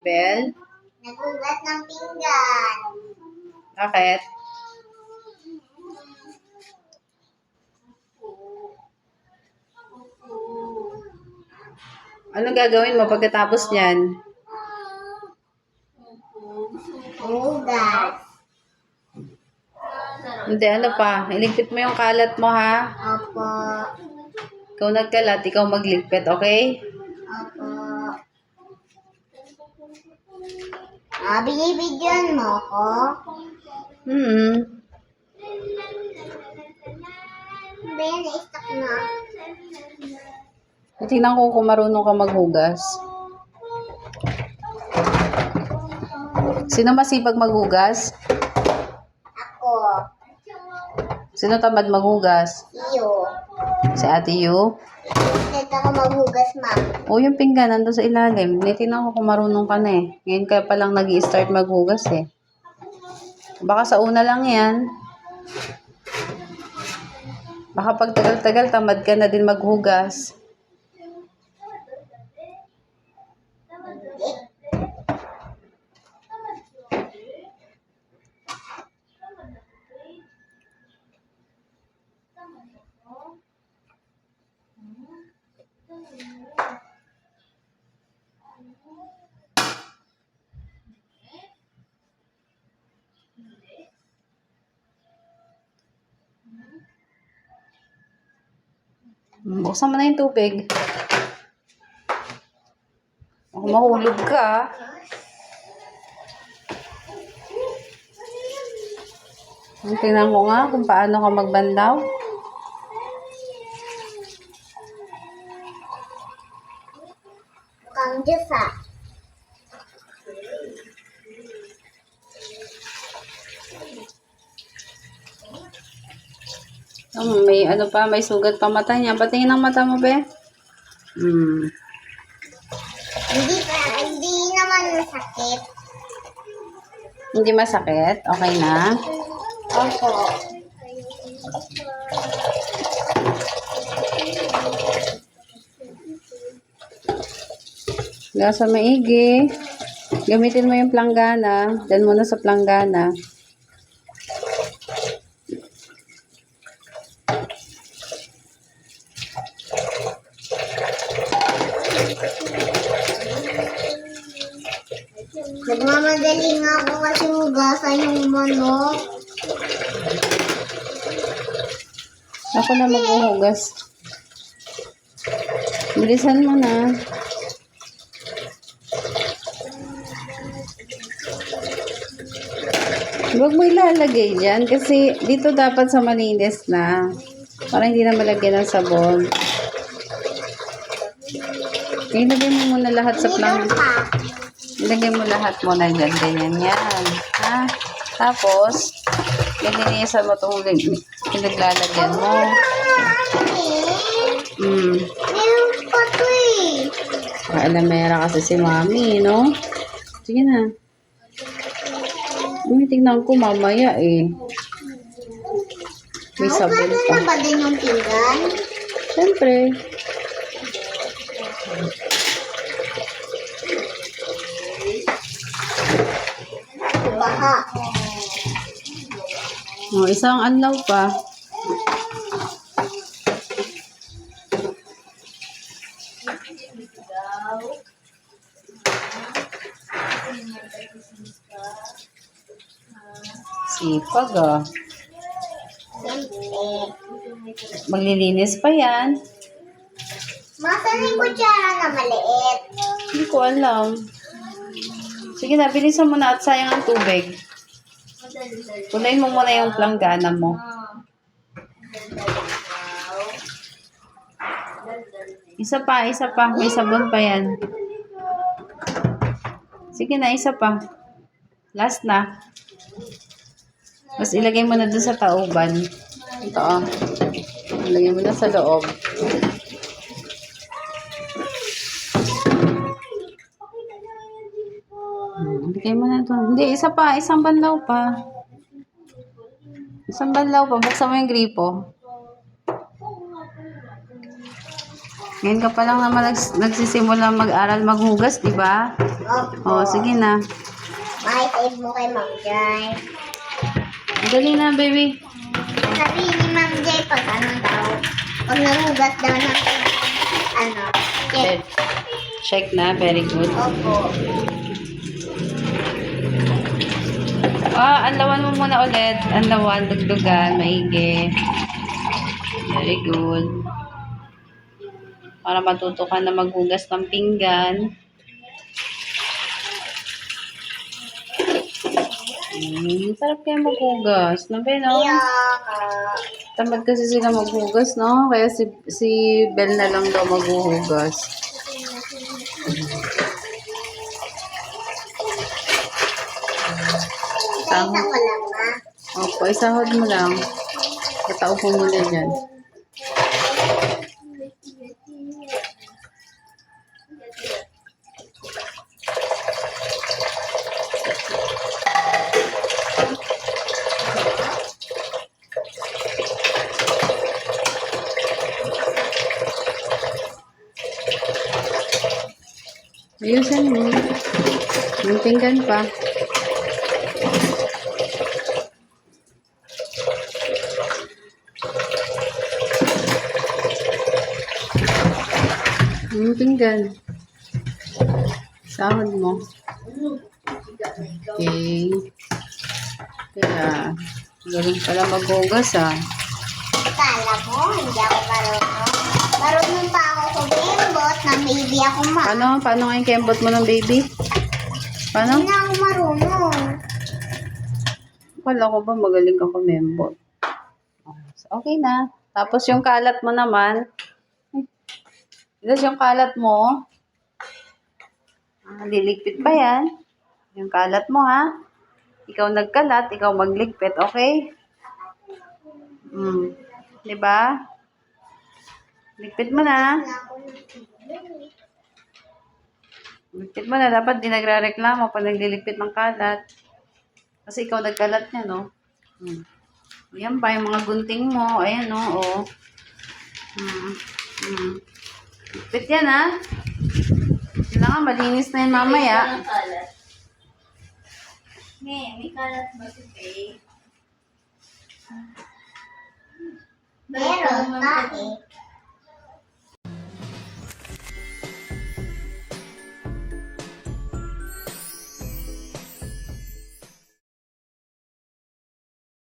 Bel? Nagugas ng pinggan. Bakit? Ano gagawin mo pagkatapos niyan? Hugas. Hindi, ano pa? Iligpit mo yung kalat mo, ha? Opo. Ikaw nagkalat, ikaw magligpit, okay? Opo. Binibigyan mo ko? Ben, na-stuck na. Tingnan ko kung marunong ka maghugas. Sino masipag maghugas? Ako. Sino tamad maghugas? Iyo. Si Ate Yu? Bakit ako maghugas, ma'am? O, yung pinggan nandun sa ilalim. Tingnan ko kung marunong ka na eh. Ngayon ka palang nag-i-start maghugas eh. Baka sa una lang yan. Baka pag tagal-tagal, tamad ka na din maghugas. Buksan mo na yung tubig. Baka mahulog ka. Tingnan ko nga kung paano ka magbanlaw. Mukhang Diyos, ha? May ano pa, may sugat pa mata niya. Patingin ang mata mo, be. Hindi naman masakit. Hindi masakit? Okay na? Opo. Gasa maigi. Gamitin mo yung planggana. Diyan muna sa planggana. Nagmamadali nga ako kasi hugasan yung manok. Ako na maghuhugas. Bilisan mo na. Huwag mo ilalagay dyan kasi dito dapat sa malinis na. Para hindi na malagyan ng sabon. Ilagay mo muna lahat sa planggana. Ilagay mo lahat muna dyan. Ganyan yan. Ha? Tapos, linisan mo itong pinaglalagyan mo. Meron pa to eh. Alamera kasi si mami, no? Sige na. Tingnan ko mamaya eh. May sabon Hugasan pa. na ba din yung pinggan? Siyempre. Baha. O, isang anlaw pa. Sipag ah. Maglilinis pa yan. Masan yung kutsara na maliit? Hindi ko alam. Sige na, bilisan mo na at sayang ang tubig. Punayin mo muna yung planggana mo. Isa pa, isa pa. May sabon pa yan. Sige na, isa pa. Last na. Tapos ilagay mo na dun sa tauban. Ito ah. Ilagay mo na sa loob. Ilagay mo na dun. Hindi, isa pa. Isang banlaw pa. Isang banlaw pa. Buksan mo yung gripo. Ngayon ka pa lang naman nagsisimula mag-aral maghugas, di ba? Opo. O, sige na. Save mo kay Ma'am Jai. Dali na, baby. Sabi ni Ma'am Jai pag ano daw, pag nahugas daw ng ano, check. Check na, very good. Opo. Anlawan mo muna ulit. Anlawan, dugdugan, maigi. Very good. Para matuto ka na maghugas ng pinggan. Sarap kayo maghugas. Nabe, no? Tamad kasi sila maghugas, no? Kaya si Belle na lang daw maghuhugas. Isa ko lang na. Opo, isahod mo lang. Katao po muna dyan. Ayusin mo. Yung pinggan pa. Yung pinggan. Sahod mo. Okay. Kaya, galing pala maghugas ah. Kala mo, hindi ako marunong. Marunong pa ako kumimbot na baby ako ma. Paano nga yung kembot mo ng baby? Paano? Hindi na ako marunong. Wala ko ba magaling ka kumembot? Okay na. Tapos yung kalat mo naman. Tapos yung kalat mo. Liligpit pa yan. Yung kalat mo ha. Ikaw nagkalat, ikaw magligpit. Okay? Diba? Ligpit mo na. Ligpit mo na. Dapat di nagre-reklamo pag nagliligpit ng kalat. Kasi ikaw nagkalat niya, no? Ayan pa, yung mga gunting mo. Ayan, no? Oh. Ligpit yan, ha? Kailangan malinis na yan mamaya. May kalat ba si Faye? Meron ka eh.